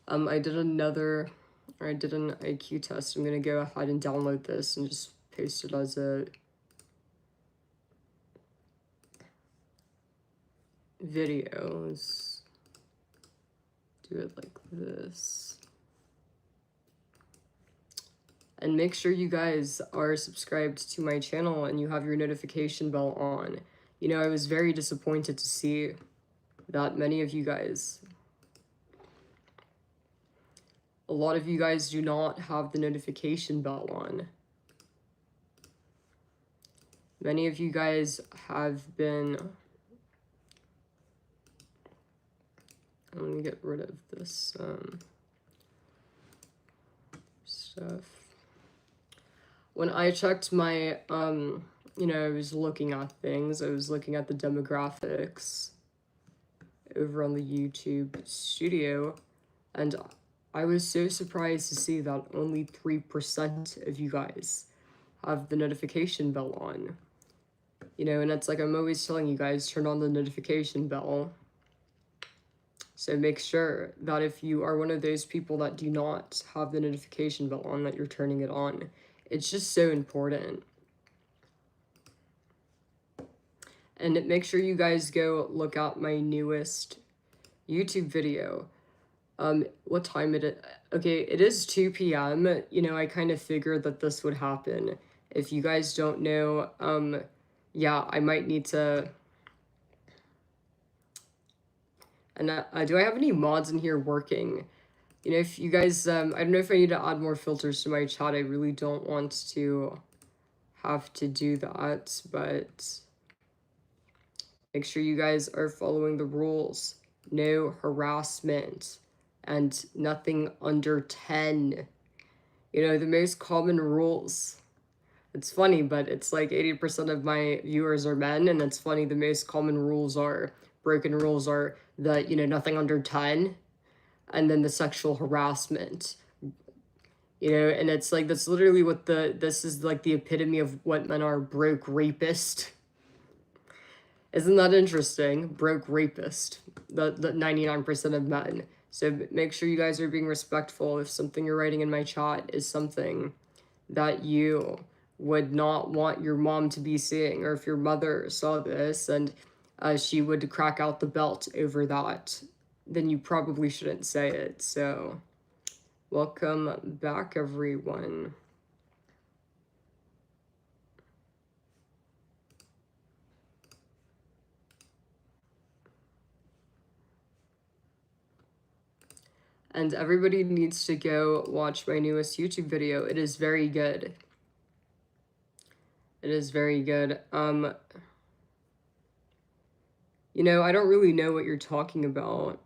I did an IQ test. I'm gonna go ahead and download this and just paste it as a video. Let's do it like this. And make sure you guys are subscribed to my channel and you have your notification bell on. You know, I was very disappointed to see that many of you guys, a lot of you guys do not have the notification bell on. Many of you guys have been... I'm gonna get rid of this stuff. When I checked my, you know, I was looking at things. I was looking at the demographics over on the YouTube studio, and I was so surprised to see that only 3% of you guys have the notification bell on. You know, and it's like I'm always telling you guys, turn on the notification bell. So make sure that if you are one of those people that do not have the notification bell on, that you're turning it on. It's just so important. And make sure you guys go look at my newest YouTube video. What time it is? Okay, it is 2 p.m. You know, I kind of figured that this would happen. If you guys don't know, yeah, I might need to... And do I have any mods in here working? You know, if you guys, I don't know if I need to add more filters to my chat. I really don't want to have to do that, but make sure you guys are following the rules. No harassment and nothing under 10. You know, the most common rules. It's funny, but it's like 80% of my viewers are men, and it's funny, the most common rules are, broken rules are the, you know, nothing under 10, and then the sexual harassment. You know, and it's like, that's literally what this is like the epitome of what men are, broke rapist. Isn't that interesting? Broke rapist, the 99% of men. So make sure you guys are being respectful. If something you're writing in my chat is something that you would not want your mom to be seeing, or if your mother saw this and she would crack out the belt over that, then you probably shouldn't say it. So welcome back, everyone. And everybody needs to go watch my newest YouTube video. It is very good. It is very good. You know, I don't really know what you're talking about.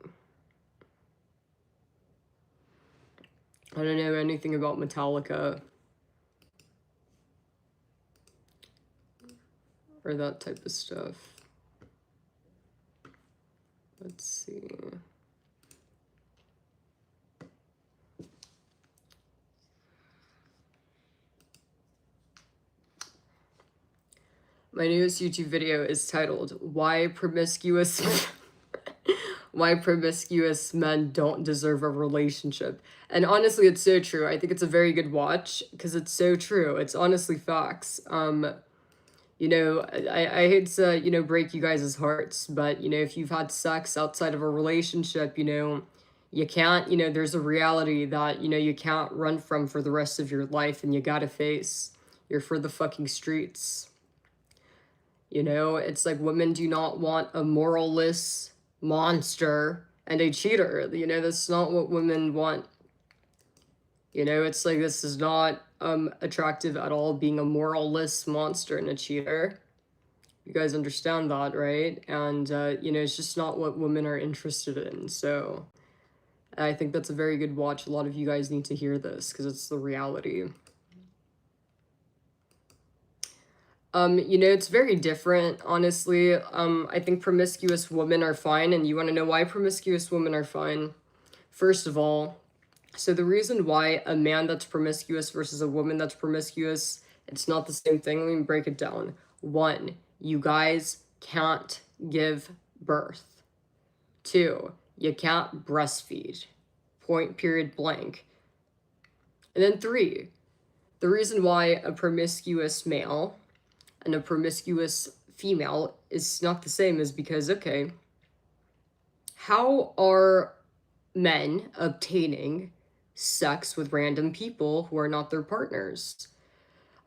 I don't know anything about Metallica or that type of stuff. Let's see. My newest YouTube video is titled, Why Promiscuous Men Don't Deserve a Relationship. And honestly, it's so true. I think it's a very good watch because it's so true. It's honestly facts. You know, I hate to, you know, break you guys' hearts, but, you know, if you've had sex outside of a relationship, you know, you can't, you know, there's a reality that, you know, you can't run from for the rest of your life, and you gotta face. You're for the fucking streets. You know, it's like women do not want a moralless monster and a cheater. You know, that's not what women want. You know, it's like, this is not attractive at all, being a moralless monster and a cheater. You guys understand that, right? And, you know, it's just not what women are interested in. So I think that's a very good watch. A lot of you guys need to hear this because it's the reality. You know, it's very different, honestly. I think promiscuous women are fine, and you want to know why promiscuous women are fine? First of all, so the reason why a man that's promiscuous versus a woman that's promiscuous, it's not the same thing. Let me break it down. One, you guys can't give birth. Two, you can't breastfeed. point period blank. And then 3, the reason why a promiscuous male and a promiscuous female is not the same is because, okay, how are men obtaining sex with random people who are not their partners?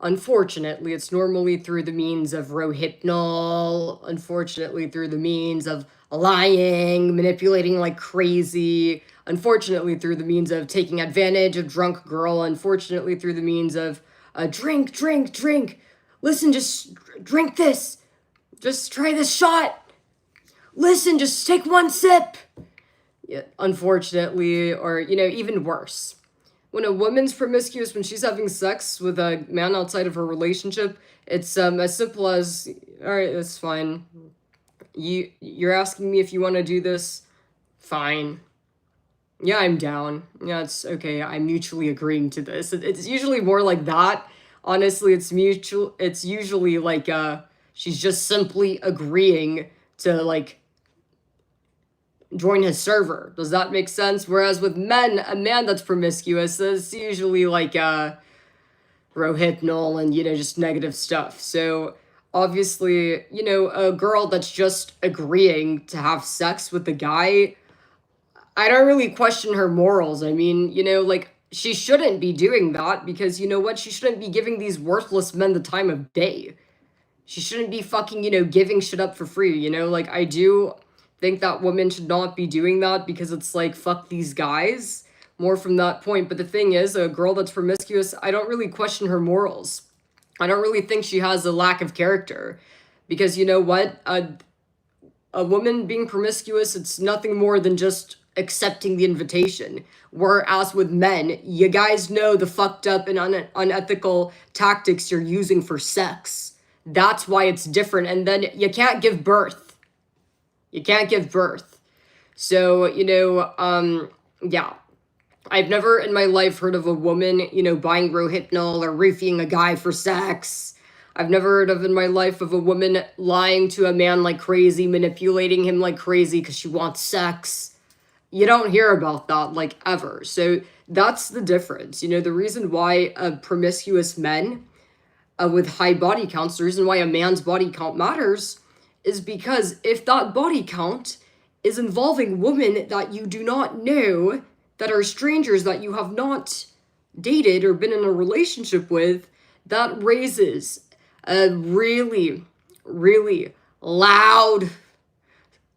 Unfortunately, it's normally through the means of rohypnol, unfortunately, through the means of lying, manipulating like crazy, unfortunately, through the means of taking advantage of drunk girl, unfortunately, through the means of drink, drink, drink. Listen, just drink this. Just try this shot. Listen, just take one sip. Yeah, unfortunately, or, even worse. When a woman's promiscuous, when she's having sex with a man outside of her relationship, it's as simple as, all right, that's fine. You're asking me if you want to do this? Fine. Yeah, I'm down. Yeah, it's okay. I'm mutually agreeing to this. It's usually more like that. Honestly, it's mutual. It's usually like she's just simply agreeing to like join his server. Does that make sense? Whereas with men, a man that's promiscuous is usually like rohypnol and, just negative stuff. So obviously, a girl that's just agreeing to have sex with the guy, I don't really question her morals. I mean, like, she shouldn't be doing that because, you know what? She shouldn't be giving these worthless men the time of day. She shouldn't be fucking, giving shit up for free, Like, I do think that women should not be doing that because it's like, fuck these guys, more from that point. But the thing is, a girl that's promiscuous, I don't really question her morals. I don't really think she has a lack of character because, you know what? A woman being promiscuous, it's nothing more than just accepting the invitation. Whereas with men, you guys know the fucked up and unethical tactics you're using for sex. That's why it's different. And then you can't give birth. You can't give birth. So, yeah. I've never in my life heard of a woman, buying rohypnol or roofing a guy for sex. I've never heard of in my life of a woman lying to a man like crazy, manipulating him like crazy because she wants sex. You don't hear about that, like, ever. So that's the difference. The reason why promiscuous men with high body counts, the reason why a man's body count matters is because if that body count is involving women that you do not know, that are strangers that you have not dated or been in a relationship with, that raises a really, really loud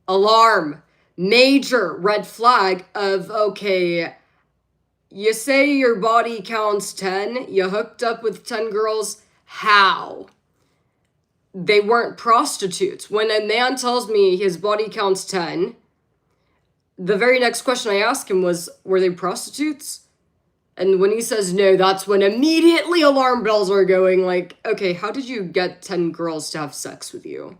alarm, major red flag of, okay, you say your body counts 10, you hooked up with 10 girls, how? They weren't prostitutes. When a man tells me his body counts 10, the very next question I ask him was, were they prostitutes? And when he says no, that's when immediately alarm bells are going like, okay, how did you get 10 girls to have sex with you?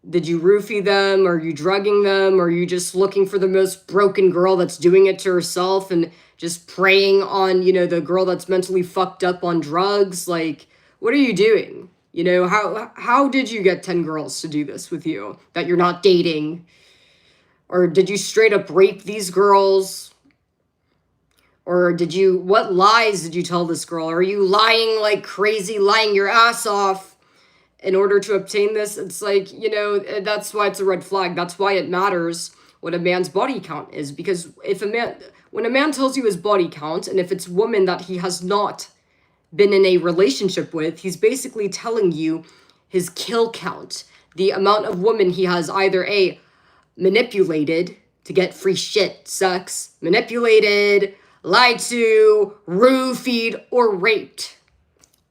Did you roofie them? Are you drugging them? Or are you just looking for the most broken girl that's doing it to herself and just preying on, the girl that's mentally fucked up on drugs? Like, what are you doing? How did you get 10 girls to do this with you that you're not dating? Or did you straight up rape these girls? Or what lies did you tell this girl? Are you lying like crazy, lying your ass off in order to obtain this? It's like, that's why it's a red flag. That's why it matters what a man's body count is. Because when a man tells you his body count, and if it's woman that he has not been in a relationship with, he's basically telling you his kill count, the amount of women he has either manipulated to get free shit, sex, manipulated, lied to, roofied, or raped.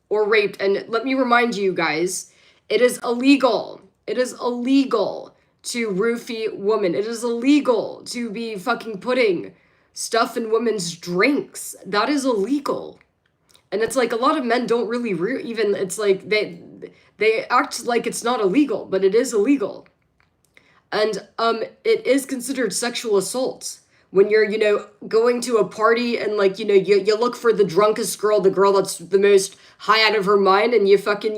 And let me remind you guys, it is illegal. It is illegal to roofie women. It is illegal to be fucking putting stuff in women's drinks. That is illegal. And it's like a lot of men don't really even, it's like they act like it's not illegal, but it is illegal. And it is considered sexual assault when you're, going to a party and like, you look for the drunkest girl, the girl that's the most high out of her mind, and you fucking,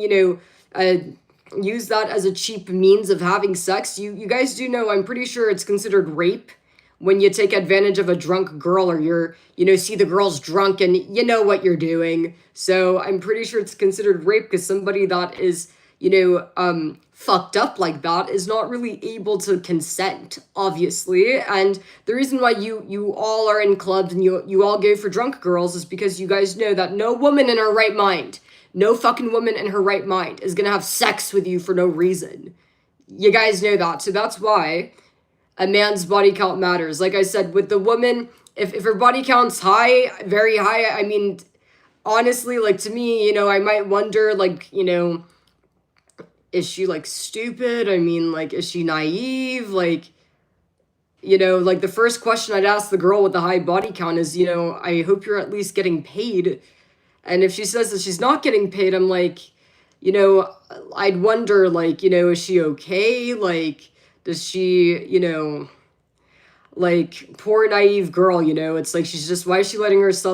use that as a cheap means of having sex. You guys do know, I'm pretty sure it's considered rape when you take advantage of a drunk girl, or you're, see the girl's drunk and you know what you're doing. So I'm pretty sure it's considered rape, because somebody that is, fucked up like that is not really able to consent, obviously. And the reason why you all are in clubs and you all go for drunk girls is because you guys know that no woman in her right mind, no fucking woman in her right mind is gonna have sex with you for no reason. You guys know that. So that's why a man's body count matters. Like I said, with the woman, if her body count's high, very high, I mean, honestly, like, to me, I might wonder, like, is she, like, stupid? I mean, like, is she naive? Like, like, the first question I'd ask the girl with the high body count is, I hope you're at least getting paid. And if she says that she's not getting paid, I'm like, I'd wonder, like, is she okay? Like, does she, like, poor naive girl, it's like, why is she letting herself